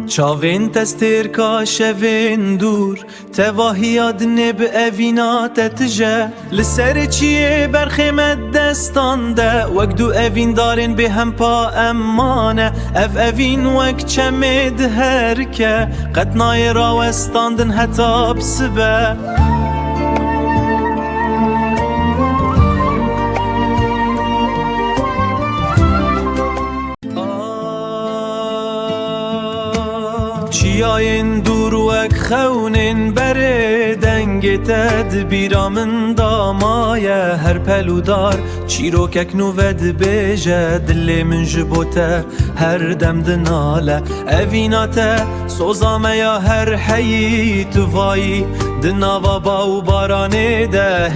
چاوین تستیر کا شوین دور تواهیاد نب اوینات تجه لسر چیه برخیمت دستان ده وک دو اوین دارین به هم پا امانه اوین وک چمید هرکه قطنای راوستاندن حتا بسبه چیاین دور وک خونین بره دنگ تدبیرا من دامایه هر پلودار چیروکک نوود بیجه دل من جبوته هر دم دناله اویناته سوزامه یا هر حیی تو وایی دناوا باو بارانه ده